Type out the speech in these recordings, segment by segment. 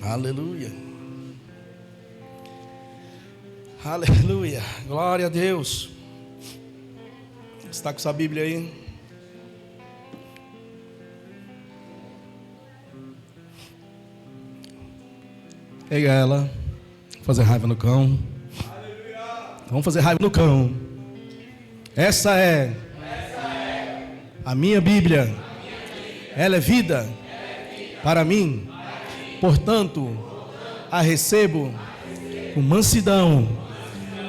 Aleluia. Aleluia. Glória a Deus. Está com sua Bíblia aí? Pega ela. Fazer raiva no cão. Vamos fazer raiva no cão. Essa é a minha Bíblia. Ela é vida para mim. Portanto, a recebo com mansidão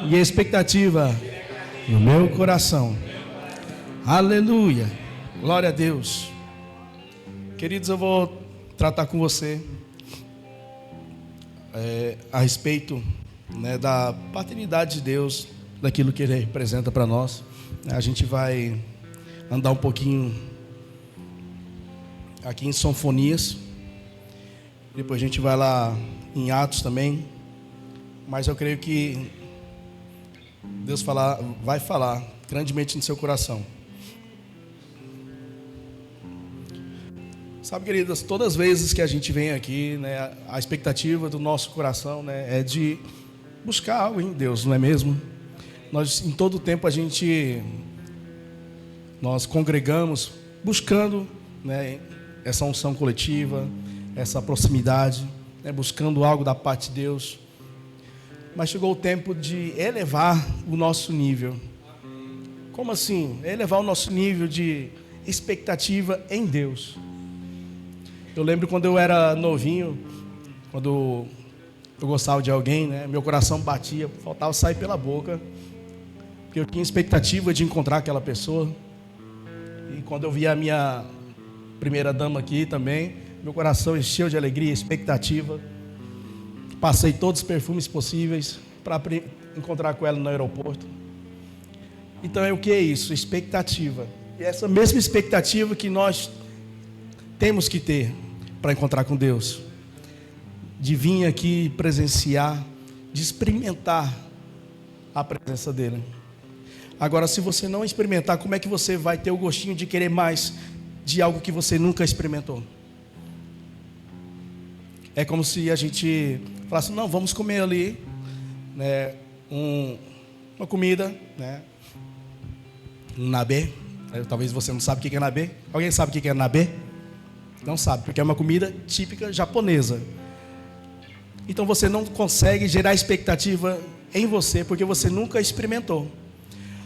e expectativa no meu coração. Aleluia. Glória a Deus. Queridos, eu vou tratar com você a respeito, da paternidade de Deus, daquilo que Ele representa para nós. A gente vai andar um pouquinho aqui em Sofonias. Depois a gente vai lá em Atos também. Mas eu creio que Deus vai falar grandemente no seu coração. Sabe, queridas, todas as vezes que a gente vem aqui, a expectativa do nosso coração, é de buscar algo em Deus, não é mesmo? Nós, em todo o tempo, nós congregamos buscando, essa unção coletiva, essa proximidade, buscando algo da parte de Deus. Mas chegou o tempo de elevar o nosso nível. Como assim? Elevar o nosso nível de expectativa em Deus. Eu lembro quando eu era novinho, quando eu gostava de alguém, meu coração batia, faltava sair pela boca, porque eu tinha expectativa de encontrar aquela pessoa. E quando eu vi a minha primeira dama aqui também, meu coração encheu de alegria, expectativa. Passei todos os perfumes possíveis para encontrar com ela no aeroporto. Então o que é isso? Expectativa. E essa mesma expectativa que nós temos que ter para encontrar com Deus, de vir aqui presenciar, de experimentar a presença dele. Agora, se você não experimentar, como é que você vai ter o gostinho de querer mais de algo que você nunca experimentou? É como se a gente falasse: não, vamos comer ali uma comida, um nabê. Talvez você não sabe o que é nabê. Alguém sabe o que é nabê? Não sabe, porque é uma comida típica japonesa. Então você não consegue gerar expectativa em você, porque você nunca experimentou.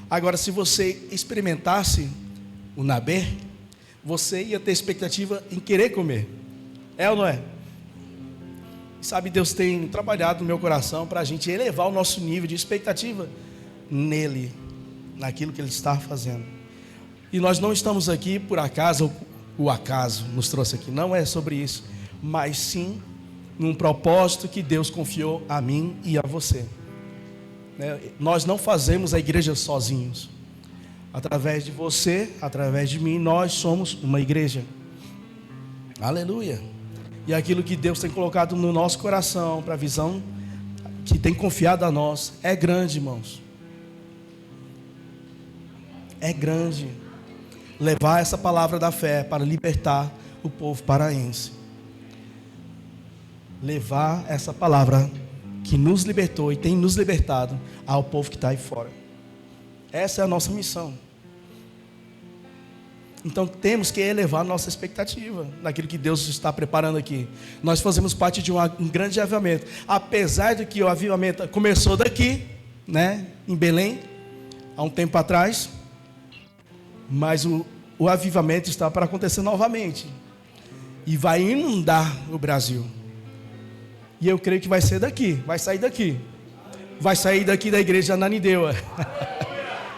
Agora, se você experimentasse o nabê, você ia ter expectativa em querer comer. É ou não é? Sabe, Deus tem trabalhado no meu coração para a gente elevar o nosso nível de expectativa nele, naquilo que Ele está fazendo. E nós não estamos aqui por acaso, o acaso nos trouxe aqui, não é sobre isso, mas sim num propósito que Deus confiou a mim e a você. Nós não fazemos a igreja sozinhos. Através de você, através de mim, nós somos uma igreja. Aleluia. E aquilo que Deus tem colocado no nosso coração, para a visão que tem confiado a nós, é grande, irmãos. É grande. Levar essa palavra da fé para libertar o povo paraense. Levar essa palavra que nos libertou e tem nos libertado ao povo que está aí fora. Essa é a nossa missão. Então temos que elevar a nossa expectativa naquilo que Deus está preparando aqui. Nós fazemos parte de um grande avivamento. Apesar de que o avivamento começou daqui, em Belém, há um tempo atrás, mas o avivamento está para acontecer novamente. E vai inundar o Brasil. E eu creio que vai ser daqui, vai sair daqui. Vai sair daqui da igreja Ananindeua.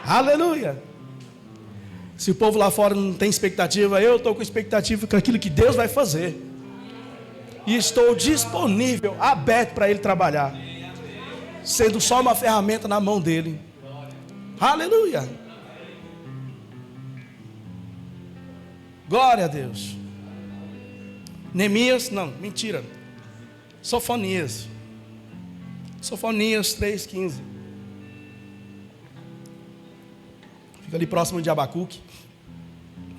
Aleluia. Se o povo lá fora não tem expectativa, eu estou com expectativa com aquilo que Deus vai fazer. E estou disponível, aberto para Ele trabalhar. Sendo só uma ferramenta na mão dEle. Aleluia. Glória a Deus. Neemias, não, mentira. Sofonias 3:15. Fica ali próximo de Abacuque,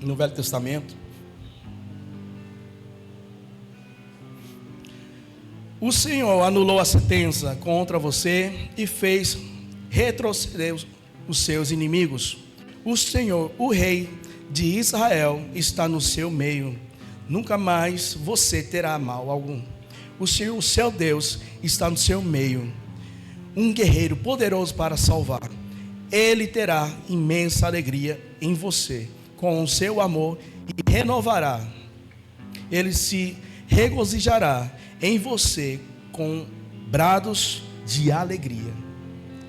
no Velho Testamento. O Senhor anulou a sentença contra você e fez retroceder os seus inimigos. O Senhor, o Rei de Israel, está no seu meio. Nunca mais você terá mal algum. O Senhor, o seu Deus, está no seu meio. Um guerreiro poderoso para salvar. Ele terá imensa alegria em você, com o seu amor, e renovará. Ele se regozijará em você com brados de alegria.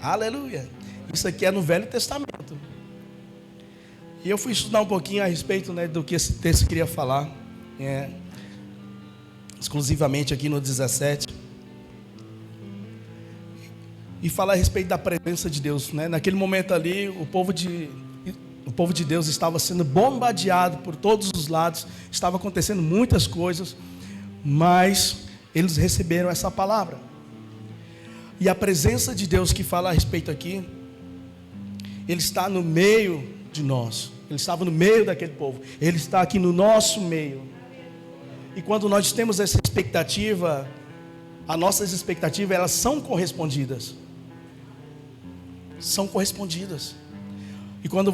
Aleluia. Isso aqui é no Velho Testamento. E eu fui estudar um pouquinho a respeito, né, do que esse texto queria falar, exclusivamente aqui no 17. E falar a respeito da presença de Deus, né? Naquele momento ali, o povo de Deus estava sendo bombardeado por todos os lados, estava acontecendo muitas coisas, mas eles receberam essa palavra. E a presença de Deus que fala a respeito aqui, Ele está no meio de nós. Ele estava no meio daquele povo. Ele está aqui no nosso meio. E quando nós temos essa expectativa, as nossas expectativas, elas são correspondidas. São correspondidas. E quando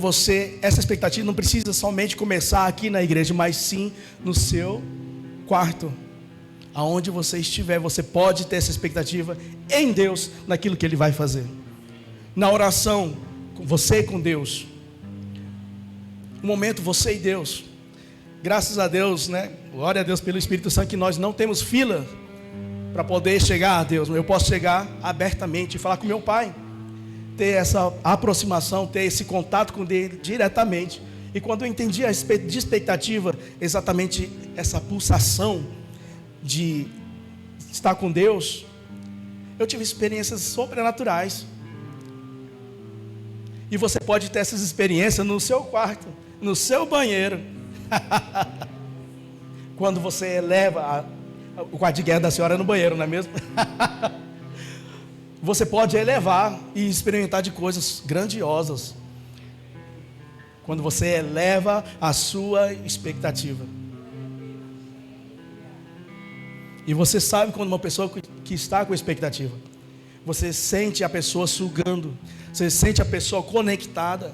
essa expectativa não precisa somente começar aqui na igreja, mas sim no seu quarto. Aonde você estiver, você pode ter essa expectativa em Deus, naquilo que Ele vai fazer. Na oração, você com Deus. Um momento, você e Deus. Graças a Deus, né? Glória a Deus pelo Espírito Santo, que nós não temos fila para poder chegar a Deus. Eu posso chegar abertamente e falar com meu Pai. Ter essa aproximação, ter esse contato com Ele diretamente. E quando eu entendi a respeito de expectativa, exatamente essa pulsação de estar com Deus, eu tive experiências sobrenaturais. E você pode ter essas experiências no seu quarto, no seu banheiro. Quando você eleva o quarto de guerra da senhora no banheiro, não é mesmo? Você pode elevar e experimentar de coisas grandiosas. Quando você eleva a sua expectativa. E você sabe quando uma pessoa que está com expectativa. Você sente a pessoa sugando. Você sente a pessoa conectada.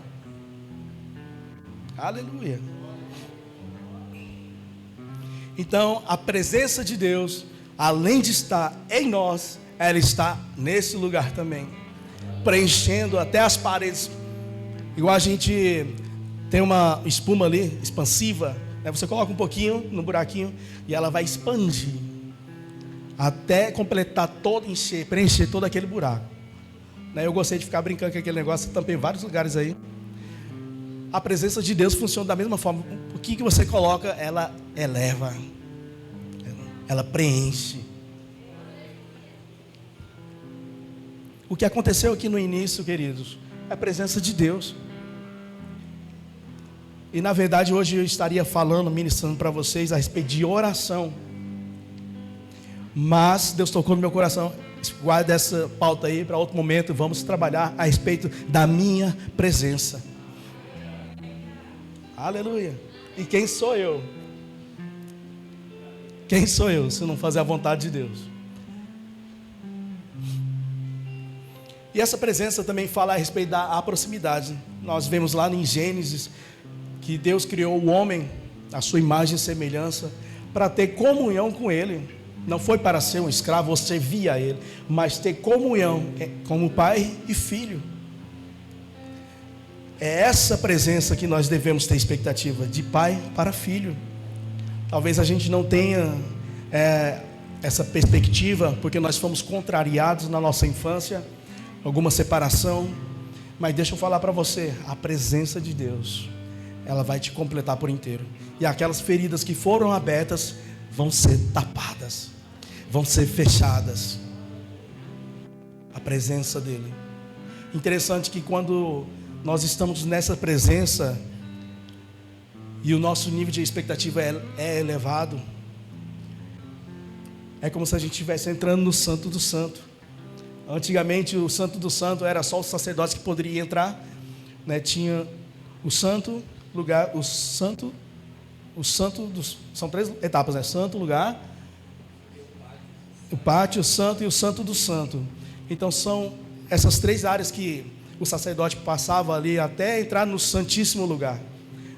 Aleluia. Então, a presença de Deus, além de estar em nós, ela está nesse lugar também, preenchendo até as paredes. Igual a gente tem uma espuma ali, expansiva, né? Você coloca um pouquinho no buraquinho e ela vai expandir até completar todo, preencher todo aquele buraco, né? Eu gostei de ficar brincando com aquele negócio, tampei em vários lugares aí. A presença de Deus funciona da mesma forma. O que você coloca, ela eleva, ela preenche. O que aconteceu aqui no início, queridos, é a presença de Deus. E na verdade hoje eu estaria falando, ministrando para vocês a respeito de oração. Mas Deus tocou no meu coração. Guarda essa pauta aí para outro momento. Vamos trabalhar a respeito da minha presença. Aleluia. E quem sou eu? Quem sou eu se não fazer a vontade de Deus? E essa presença também fala a respeito da proximidade. Nós vemos lá em Gênesis que Deus criou o homem à sua imagem e semelhança para ter comunhão com Ele. Não foi para ser um escravo ou servir a Ele, mas ter comunhão como pai e filho. É essa presença que nós devemos ter expectativa, de pai para filho. Talvez a gente não tenha essa perspectiva, porque nós fomos contrariados na nossa infância, alguma separação. Mas deixa eu falar para você, a presença de Deus, ela vai te completar por inteiro. E aquelas feridas que foram abertas vão ser tapadas, vão ser fechadas. A presença dele. Interessante que quando nós estamos nessa presença e o nosso nível de expectativa é elevado, é como se a gente estivesse entrando no Santo do Santo. Antigamente o Santo do Santo era só o sacerdote que poderia entrar, né? Tinha o santo lugar, são três etapas, né? Santo lugar, o pátio santo e o santo do santo. Então são essas três áreas que o sacerdote passava ali até entrar no santíssimo lugar,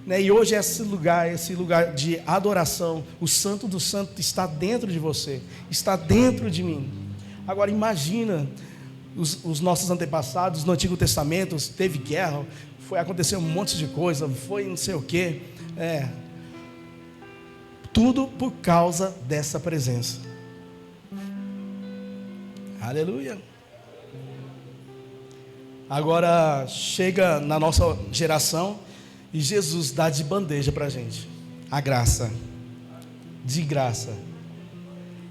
né? E hoje esse lugar de adoração, o santo do santo está dentro de você, está dentro de mim. Agora imagina os nossos antepassados no Antigo Testamento, teve guerra, aconteceu um monte de coisa, foi não sei o que, tudo por causa dessa presença. Aleluia. Agora chega na nossa geração e Jesus dá de bandeja para a gente a graça, de graça,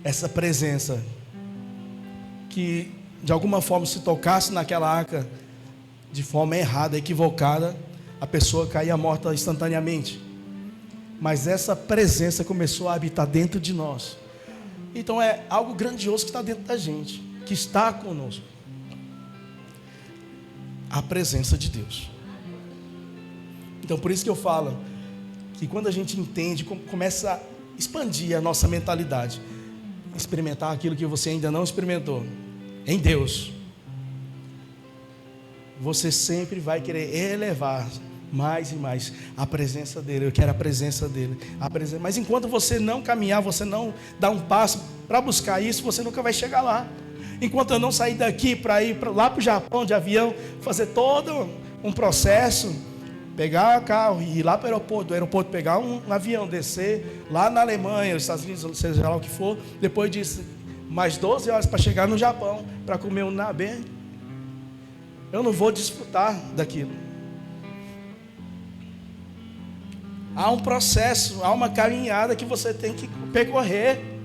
essa presença que de alguma forma se tocasse naquela arca de forma errada, equivocada, a pessoa caía morta instantaneamente. Mas essa presença começou a habitar dentro de nós. Então é algo grandioso que está dentro da gente, que está conosco. A presença de Deus. Então por isso que eu falo que quando a gente entende, começa a expandir a nossa mentalidade, experimentar aquilo que você ainda não experimentou em Deus, você sempre vai querer elevar mais e mais a presença dele. Eu quero a presença dele, mas enquanto você não caminhar, você não dar um passo para buscar isso, você nunca vai chegar lá. Enquanto eu não sair daqui para ir lá para o Japão de avião, fazer todo um processo, pegar o carro e ir lá para o aeroporto, do aeroporto pegar um avião, descer lá na Alemanha, os Estados Unidos, seja lá o que for, depois disso mais 12 horas para chegar no Japão, para comer um nabe, eu não vou desfrutar daquilo. Há um processo, há uma caminhada que você tem que percorrer.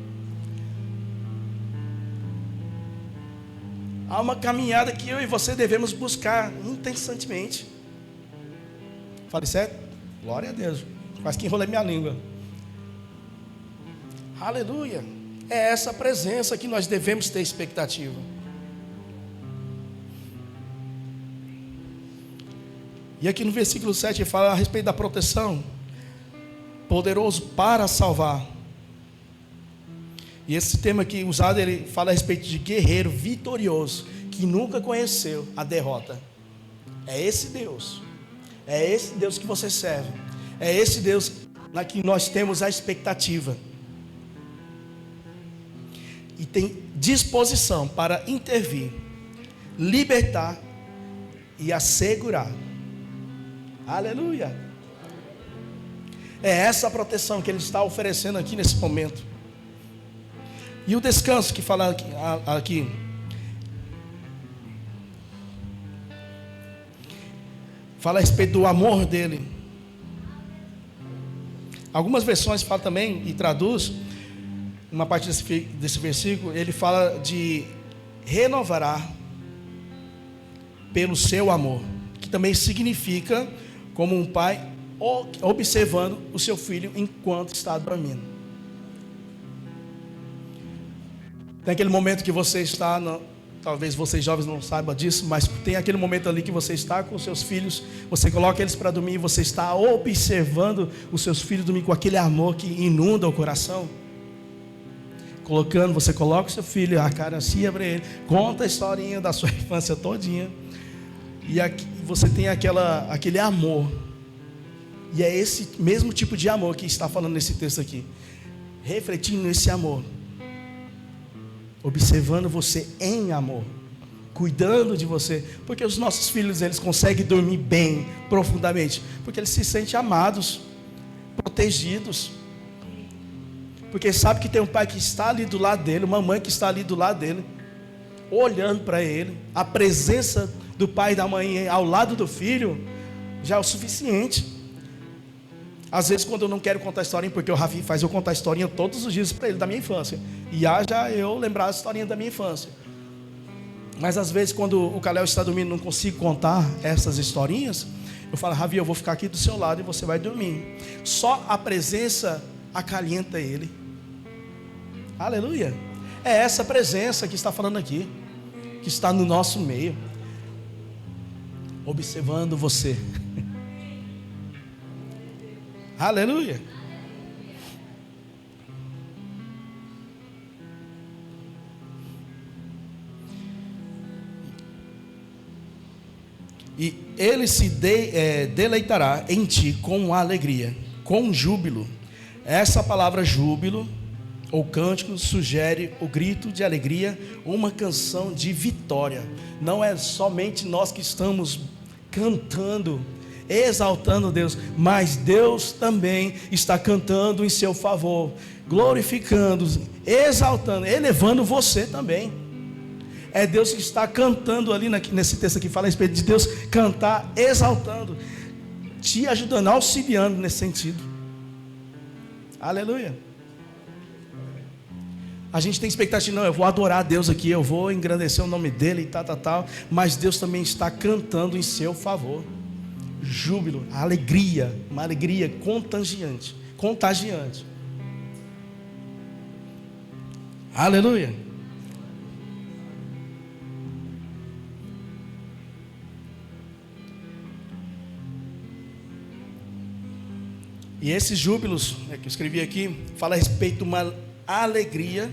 Há uma caminhada que eu e você devemos buscar intensamente. Falei certo? Glória a Deus. Quase que enrolei minha língua. Aleluia. É essa presença que nós devemos ter expectativa. E aqui no versículo 7 ele fala a respeito da proteção. Poderoso para salvar. E esse tema aqui usado, ele fala a respeito de guerreiro vitorioso, que nunca conheceu a derrota. É esse Deus. É esse Deus que você serve. É esse Deus na que nós temos a expectativa. E tem disposição para intervir, libertar e assegurar. Aleluia. É essa a proteção que ele está oferecendo aqui nesse momento. E o descanso que fala aqui. Fala a respeito do amor dele. Algumas versões falam também e traduz uma parte desse versículo. Ele fala de renovará pelo seu amor, que também significa como um pai observando o seu filho enquanto está dormindo. Tem aquele momento que você está, talvez vocês jovens não saibam disso, mas tem aquele momento ali que você está com os seus filhos, você coloca eles para dormir e você está observando os seus filhos dormir com aquele amor que inunda o coração. Você coloca o seu filho, acaricia para ele, conta a historinha da sua infância todinha, e aqui você tem aquele amor. E é esse mesmo tipo de amor que está falando nesse texto aqui, refletindo esse amor, observando você em amor, cuidando de você, porque os nossos filhos, eles conseguem dormir bem, profundamente, porque eles se sentem amados, protegidos, porque sabe que tem um pai que está ali do lado dele, uma mãe que está ali do lado dele, olhando para ele. A presença do pai e da mãe ao lado do filho já é o suficiente. Às vezes quando eu não quero contar a historinha, porque o Rafi faz eu contar a historinha todos os dias para ele da minha infância, e já eu lembrar a historinha da minha infância. Mas às vezes quando o Calel está dormindo e não consigo contar essas historinhas, eu falo: Ravi, eu vou ficar aqui do seu lado e você vai dormir. Só a presença acalenta ele. Aleluia. É essa presença que está falando aqui, que está no nosso meio, observando você. Aleluia. E ele se deleitará em ti com alegria, com júbilo. Essa palavra júbilo ou cântico sugere o grito de alegria, uma canção de vitória. Não é somente nós que estamos cantando, exaltando Deus, mas Deus também está cantando em seu favor, glorificando, exaltando, elevando você também. É Deus que está cantando ali nesse texto aqui, fala a respeito de Deus cantar, exaltando, te ajudando, auxiliando nesse sentido. Aleluia. A gente tem expectativa, não, eu vou adorar a Deus aqui, eu vou engrandecer o nome dele e tal, mas Deus também está cantando em seu favor. Júbilo, alegria, uma alegria contagiante. Aleluia. E esses júbilos que eu escrevi aqui, fala a respeito de uma alegria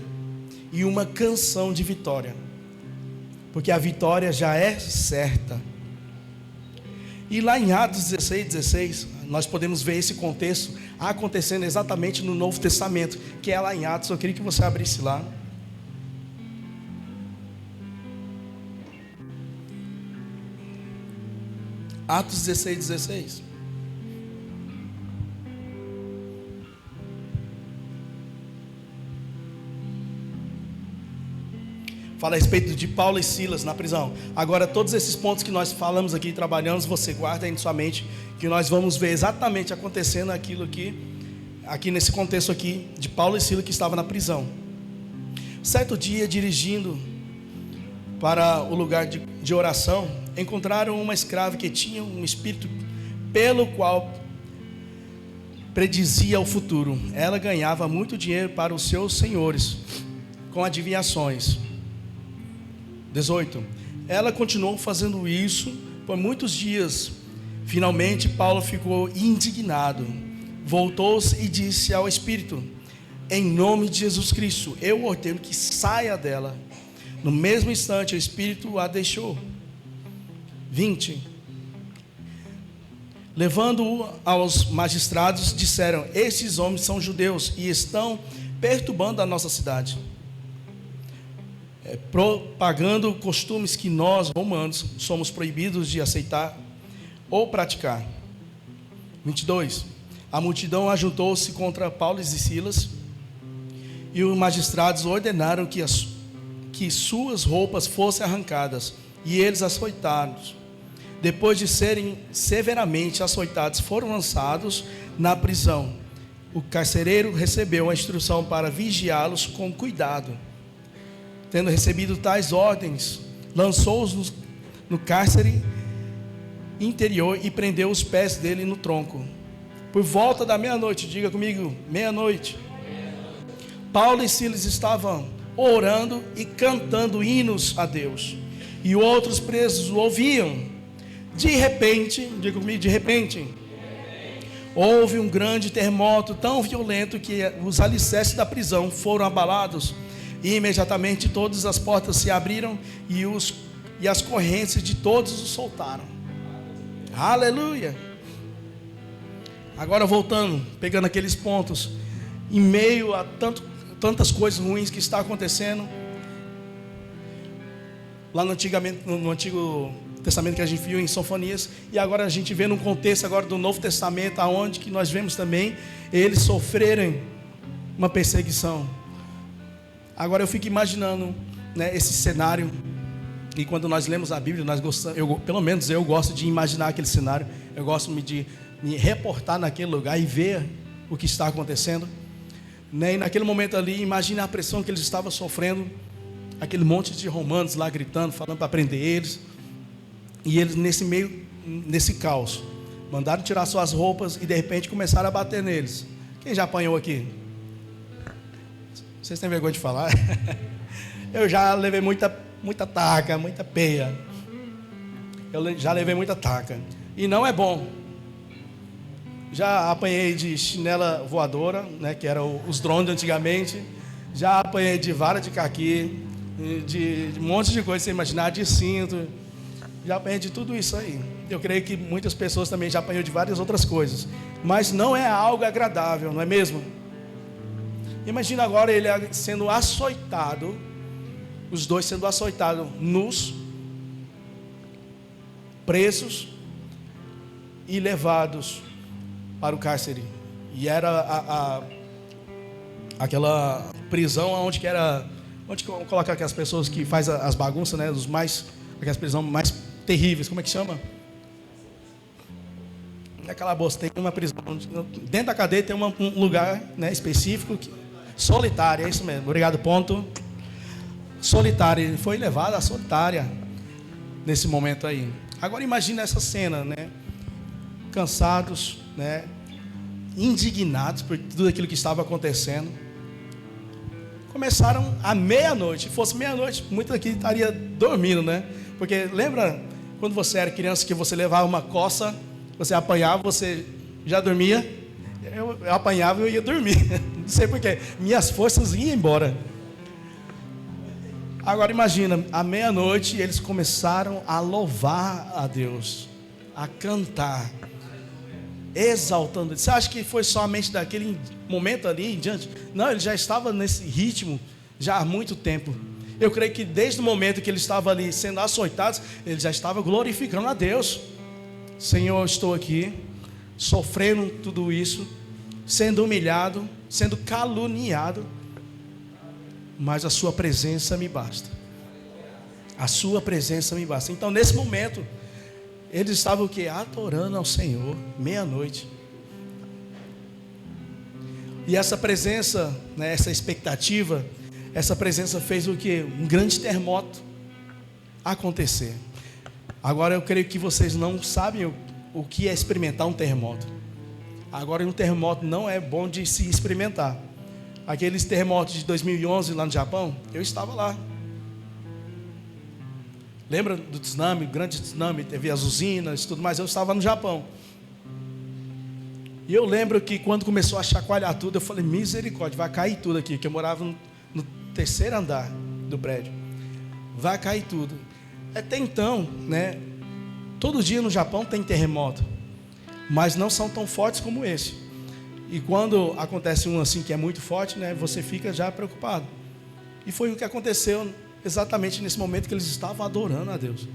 e uma canção de vitória, porque a vitória já é certa. E lá em Atos 16, nós podemos ver esse contexto acontecendo exatamente no Novo Testamento, que é lá em Atos. Eu queria que você abrisse lá. Atos 16. Fala a respeito de Paulo e Silas na prisão. Agora, todos esses pontos que nós falamos aqui, trabalhamos, você guarda aí na sua mente, que nós vamos ver exatamente acontecendo aquilo aqui nesse contexto aqui, de Paulo e Silas que estavam na prisão. Certo dia, dirigindo para o lugar de oração, encontraram uma escrava que tinha um espírito pelo qual predizia o futuro. Ela ganhava muito dinheiro para os seus senhores, com adivinhações. 18. Ela continuou fazendo isso por muitos dias. Finalmente Paulo ficou indignado. Voltou-se e disse ao espírito: em nome de Jesus Cristo, eu ordeno que saia dela. No mesmo instante o espírito a deixou. 20. Levando-o aos magistrados, disseram: estes homens são judeus e estão perturbando a nossa cidade, propagando costumes que nós, romanos, somos proibidos de aceitar ou praticar. 22. A multidão ajuntou-se contra Paulo e Silas, e os magistrados ordenaram que suas roupas fossem arrancadas, e eles açoitados. Depois de serem severamente açoitados, foram lançados na prisão. O carcereiro recebeu a instrução para vigiá-los com cuidado. Tendo recebido tais ordens, lançou-os no cárcere interior e prendeu os pés dele no tronco. Por volta da meia-noite, diga comigo, meia-noite, Paulo e Silas estavam orando e cantando hinos a Deus, e outros presos o ouviam. De repente, diga comigo, de repente, houve um grande terremoto tão violento que os alicerces da prisão foram abalados. E imediatamente todas as portas se abriram e as correntes de todos os soltaram. Aleluia. Agora voltando, pegando aqueles pontos, em meio a tantas coisas ruins que está acontecendo, lá no Antigo Testamento que a gente viu em Sofonias, e agora a gente vê num contexto agora do Novo Testamento, aonde que nós vemos também eles sofrerem uma perseguição. Agora eu fico imaginando, esse cenário, e quando nós lemos a Bíblia, nós gostamos, pelo menos eu gosto de imaginar aquele cenário, eu gosto de me reportar naquele lugar e ver o que está acontecendo, E naquele momento ali, imagine a pressão que eles estavam sofrendo, aquele monte de romanos lá gritando, falando para prender eles, e eles nesse caos, mandaram tirar suas roupas e de repente começaram a bater neles. Quem já apanhou aqui? Vocês têm vergonha de falar? Eu já levei muita taca, muita peia. Eu já levei muita taca. E não é bom. Já apanhei de chinela voadora, que eram os drones antigamente. Já apanhei de vara de caqui, de um monte de coisa, você imaginar, de cinto. Já apanhei de tudo isso aí. Eu creio que muitas pessoas também já apanhou de várias outras coisas. Mas não é algo agradável, não é mesmo? Imagina agora ele sendo açoitado, os dois sendo açoitados, nus, presos e levados para o cárcere. E era aquela prisão onde que era, onde colocar aquelas pessoas que fazem as bagunças, né? Aquelas prisões mais terríveis, como é que chama? Aquela bolsa, tem uma prisão, dentro da cadeia tem um lugar, né, específico, solitário, é isso mesmo, obrigado, ponto. Solitário, ele foi levado à solitária nesse momento aí. Agora imagine essa cena, né? Cansados, né? Indignados por tudo aquilo que estava acontecendo. Começaram à meia-noite. Se fosse meia-noite, muitos aqui estaria dormindo, né? Porque lembra quando você era criança que você levava uma coça, você apanhava, você já dormia? Eu apanhava e eu ia dormir. Não sei porquê. Minhas forças iam embora. Agora imagina, à meia-noite eles começaram a louvar a Deus, a cantar, exaltando. Você acha que foi somente daquele momento ali em diante? Não, ele já estava nesse ritmo já há muito tempo. Eu creio que desde o momento que ele estava ali sendo açoitados, ele já estava glorificando a Deus. Senhor, eu estou aqui, sofrendo tudo isso, sendo humilhado, sendo caluniado, mas a sua presença me basta. A sua presença me basta. Então nesse momento, eles estavam o quê? Adorando ao Senhor, meia-noite. E essa presença, né, essa expectativa, essa presença fez o quê? Um grande terremoto acontecer. Agora eu creio que vocês não sabem o que é experimentar um terremoto. Agora um terremoto não é bom de se experimentar. Aqueles terremotos de 2011 lá no Japão, eu estava lá. Lembra do tsunami, grande tsunami, teve as usinas e tudo mais, eu estava no Japão. E eu lembro que quando começou a chacoalhar tudo, eu falei, misericórdia, vai cair tudo aqui, que eu morava no terceiro andar do prédio. Vai cair tudo. Até então, né, todo dia no Japão tem terremoto, mas não são tão fortes como esse. E quando acontece um assim que é muito forte, né, você fica já preocupado. E foi o que aconteceu exatamente nesse momento que eles estavam adorando a Deus.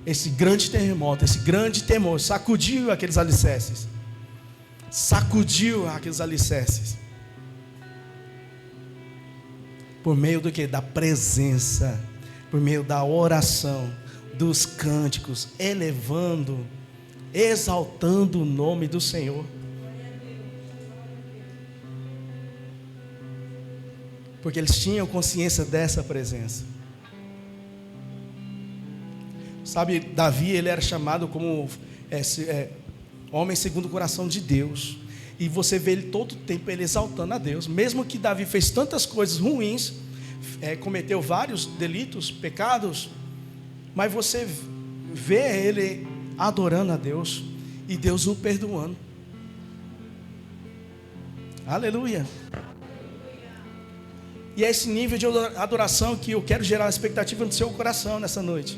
Esse grande terremoto, esse grande temor, sacudiu aqueles alicerces. Sacudiu aqueles alicerces. Por meio do que? Da presença, por meio da oração, dos cânticos, elevando, exaltando o nome do Senhor. Porque eles tinham consciência dessa presença. Sabe, Davi, ele era chamado como homem segundo o coração de Deus. E você vê ele todo o tempo ele exaltando a Deus. Mesmo que Davi fez tantas coisas ruins, cometeu vários delitos, pecados, mas você vê ele adorando a Deus e Deus o perdoando. Aleluia. E é esse nível de adoração que eu quero gerar a expectativa no seu coração nessa noite.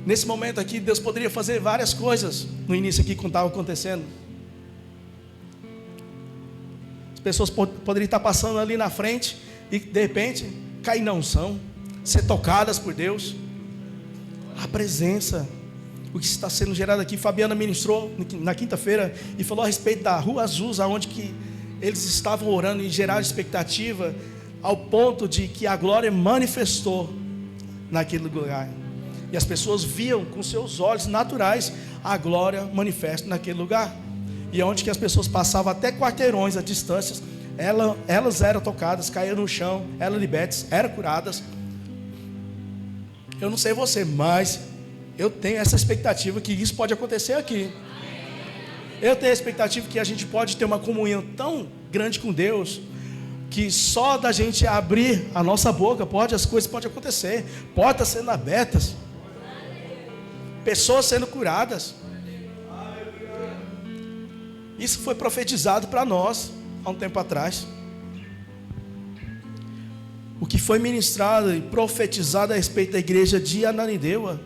Nesse momento aqui, Deus poderia fazer várias coisas no início aqui, quando estava acontecendo. As pessoas poderiam estar passando ali na frente e de repente cair na unção, ser tocadas por Deus. A presença, o que está sendo gerado aqui. Fabiana ministrou na quinta-feira e falou a respeito da Rua Azul, aonde que eles estavam orando e geraram expectativa ao ponto de que a glória manifestou naquele lugar. E as pessoas viam com seus olhos naturais a glória manifesta naquele lugar. E onde que as pessoas passavam até quarteirões a distâncias, elas eram tocadas, caíram no chão, eram libertas, eram curadas. Eu não sei você, mas eu tenho essa expectativa que isso pode acontecer aqui. Eu tenho a expectativa que a gente pode ter uma comunhão tão grande com Deus, que só da gente abrir a nossa boca, as coisas podem acontecer. Portas sendo abertas, pessoas sendo curadas. Isso foi profetizado para nós há um tempo atrás. O que foi ministrado e profetizado a respeito da igreja de Ananindeua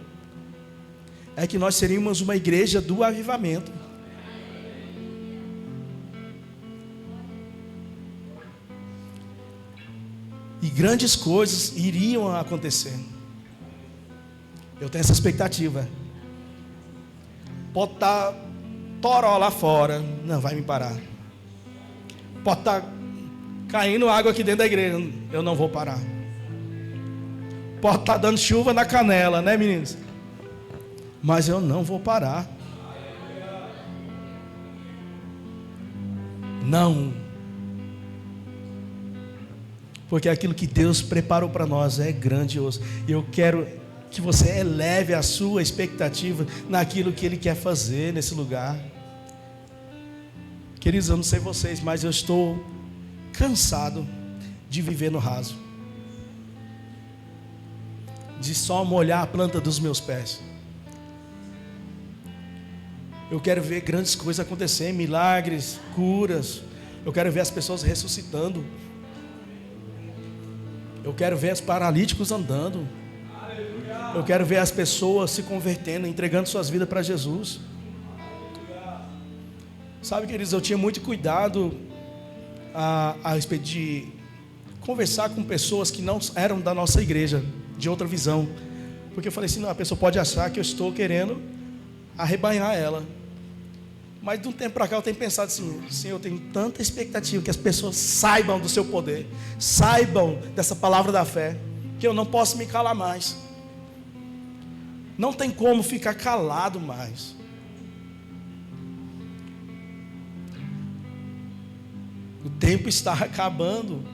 é que nós seríamos uma igreja do avivamento. E grandes coisas iriam acontecer. Eu tenho essa expectativa. Pode estar toró lá fora, não vai me parar. Pode estar caindo água aqui dentro da igreja, eu não vou parar. Pode estar dando chuva na canela, né, meninos? Mas eu não vou parar. Não. Porque aquilo que Deus preparou para nós é grandioso. E eu quero que você eleve a sua expectativa naquilo que Ele quer fazer nesse lugar. Queridos, eu não sei vocês, mas eu estou cansado de viver no raso, de só molhar a planta dos meus pés. Eu quero ver grandes coisas acontecer, milagres, curas. Eu quero ver as pessoas ressuscitando. Eu quero ver os paralíticos andando. Eu quero ver as pessoas se convertendo, entregando suas vidas para Jesus. Sabe, queridos, eu tinha muito cuidado a respeito de conversar com pessoas que não eram da nossa igreja, de outra visão. Porque eu falei assim, não, a pessoa pode achar que eu estou querendo arrebanhar ela. Mas de um tempo para cá eu tenho pensado assim, Senhor, eu tenho tanta expectativa que as pessoas saibam do seu poder, saibam dessa palavra da fé, que eu não posso me calar mais. Não tem como ficar calado mais. O tempo está acabando.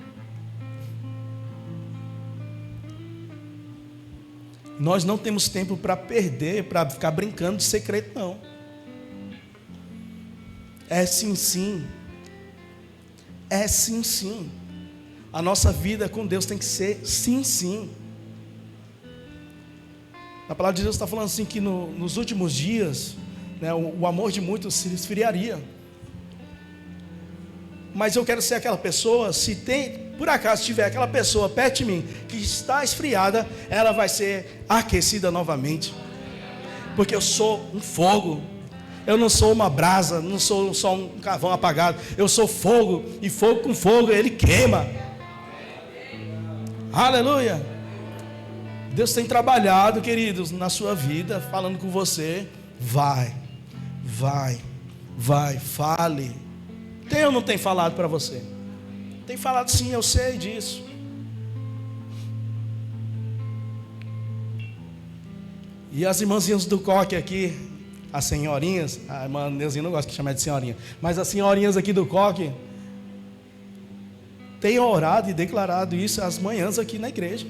Nós não temos tempo para perder, para ficar brincando de secreto, não. É sim, sim. É sim, sim. A nossa vida com Deus tem que ser sim, sim. A palavra de Deus está falando assim que nos últimos dias, né, o amor de muitos se esfriaria. Mas eu quero ser aquela pessoa, se tem, por acaso tiver aquela pessoa perto de mim que está esfriada, ela vai ser aquecida novamente. Porque eu sou um fogo. Eu não sou uma brasa, não sou só um carvão apagado. Eu sou fogo, e fogo com fogo ele queima. Aleluia. Deus tem trabalhado, queridos, na sua vida, falando com você. Vai, fale. Tem ou não tem falado para você? Tem falado sim, eu sei disso. E as irmãzinhas do coque aqui, as senhorinhas, a irmã Neuzinha não gosta de chamar de senhorinha, mas as senhorinhas aqui do coque têm orado e declarado isso às manhãs aqui na igreja.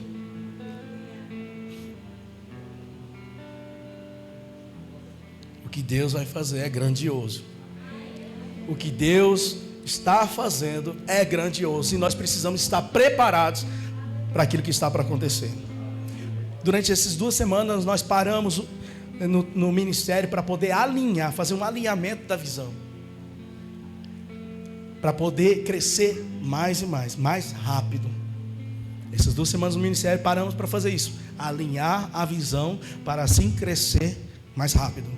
O que Deus vai fazer é grandioso. O que Deus está fazendo é grandioso. E nós precisamos estar preparados para aquilo que está para acontecer. Durante essas 2 semanas nós paramos no ministério para poder alinhar, fazer um alinhamento da visão. Para poder crescer mais e mais rápido. Essas 2 semanas no ministério paramos para fazer isso. Alinhar a visão para assim crescer mais rápido.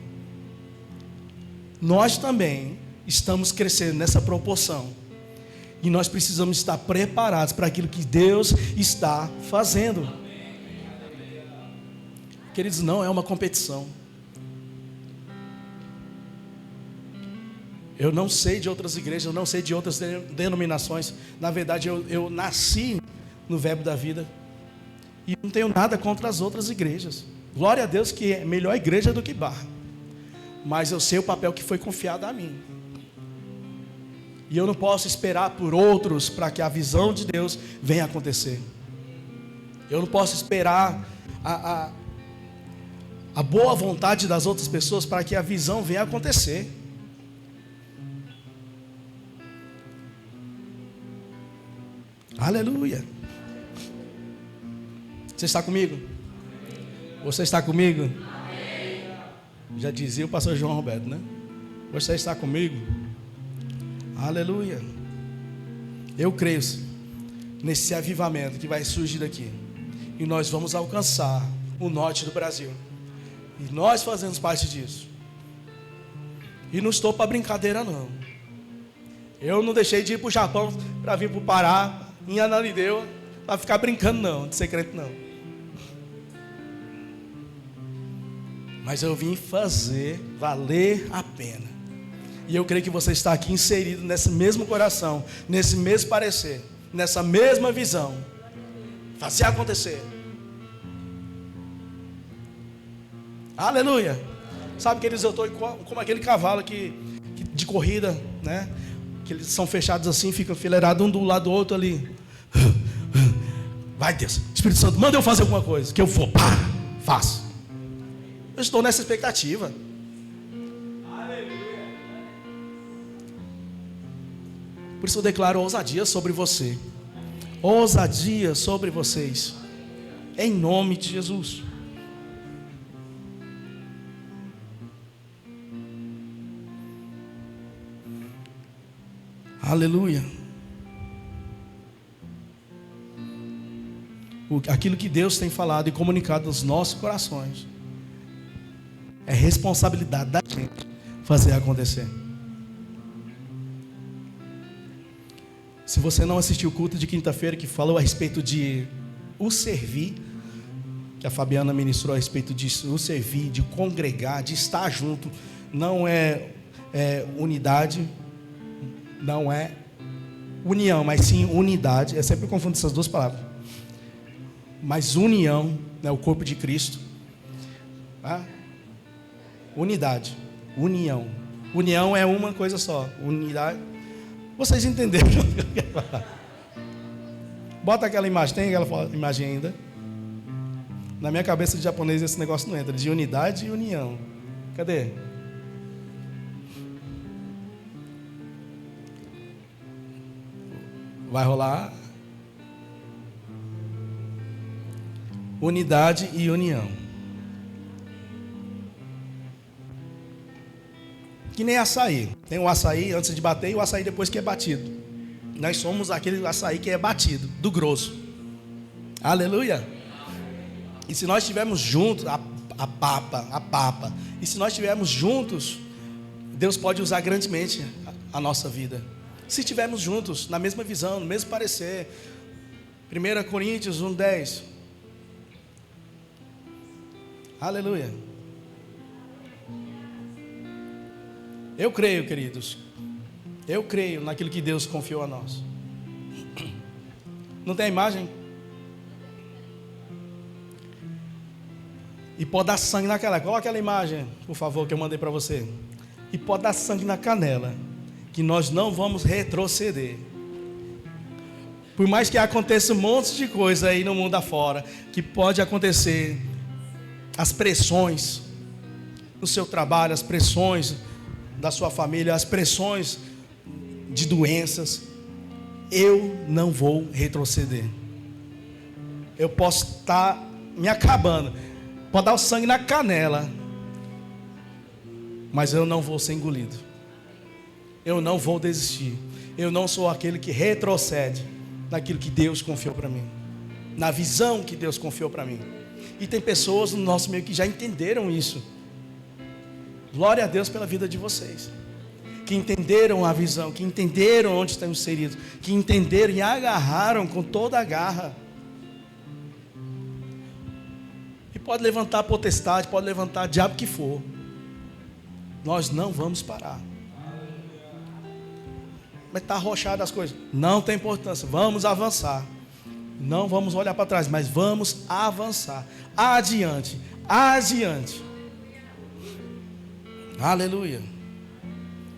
Nós também estamos crescendo nessa proporção. E nós precisamos estar preparados para aquilo que Deus está fazendo. Queridos, não é uma competição. Eu não sei de outras igrejas, eu não sei de outras denominações. Na verdade, eu nasci no Verbo da Vida. E não tenho nada contra as outras igrejas. Glória a Deus que é melhor igreja do que Barra. Mas eu sei o papel que foi confiado a mim. E eu não posso esperar por outros para que a visão de Deus venha acontecer. Eu não posso esperar a boa vontade das outras pessoas para que a visão venha acontecer. Aleluia. Você está comigo? Você está comigo? Já dizia o pastor João Roberto, né? Você está comigo? Aleluia. Eu creio nesse avivamento que vai surgir daqui. E nós vamos alcançar o norte do Brasil. E nós fazemos parte disso. E não estou para brincadeira, não. Eu não deixei de ir para o Japão para vir para o Pará, em Ananindeua, para ficar brincando, não, de ser crente, não. Mas eu vim fazer valer a pena. E eu creio que você está aqui inserido nesse mesmo coração, nesse mesmo parecer, nessa mesma visão. Fazer acontecer. Aleluia. Sabe, queridos, eu estou como aquele cavalo de corrida, né? Que eles são fechados assim, ficam enfileirados um do lado do outro ali. Vai, Deus, Espírito Santo, manda eu fazer alguma coisa, que eu vou, faço. Eu estou nessa expectativa. Aleluia. Por isso eu declaro ousadia sobre você. Ousadia sobre vocês. Em nome de Jesus. Aleluia. Aquilo que Deus tem falado e comunicado nos nossos corações é responsabilidade da gente fazer acontecer. Se você não assistiu o culto de quinta-feira que falou a respeito de o servir, que a Fabiana ministrou a respeito disso, o servir, de congregar, de estar junto, não é unidade, não é união, mas sim unidade. Eu sempre confundo essas duas palavras. Mas união, né, o corpo de Cristo. Tá? Unidade, união. União é uma coisa só. Unidade. Vocês entenderam? Bota aquela imagem. Tem aquela imagem ainda? Na minha cabeça de japonês esse negócio não entra. De unidade e união. Cadê? Vai rolar. Unidade e união. Que nem açaí. Tem o açaí antes de bater e o açaí depois que é batido. Nós somos aquele açaí que é batido, do grosso. Aleluia. E se nós estivermos juntos, a papa. E se nós estivermos juntos, Deus pode usar grandemente a nossa vida. Se estivermos juntos, na mesma visão, no mesmo parecer. 1 Coríntios 1:10. Aleluia. Eu creio, queridos. Eu creio naquilo que Deus confiou a nós. Não tem a imagem? E pode dar sangue na canela. Coloca aquela imagem, por favor, que eu mandei para você. E pode dar sangue na canela, que nós não vamos retroceder. Por mais que aconteça um monte de coisa aí no mundo afora, que pode acontecer, as pressões no seu trabalho, as pressões da sua família, as pressões de doenças, eu não vou retroceder. Eu posso estar me acabando, pode dar o sangue na canela, mas eu não vou ser engolido. Eu não vou desistir. Eu não sou aquele que retrocede naquilo que Deus confiou para mim, na visão que Deus confiou para mim. E tem pessoas no nosso meio que já entenderam isso. Glória a Deus pela vida de vocês, que entenderam a visão, que entenderam onde estão inseridos, que entenderam e agarraram com toda a garra. E pode levantar potestade, pode levantar diabo que for, nós não vamos parar. Mas está arrochado as coisas, não tem importância, vamos avançar. Não vamos olhar para trás, mas vamos avançar. Adiante, adiante. Aleluia.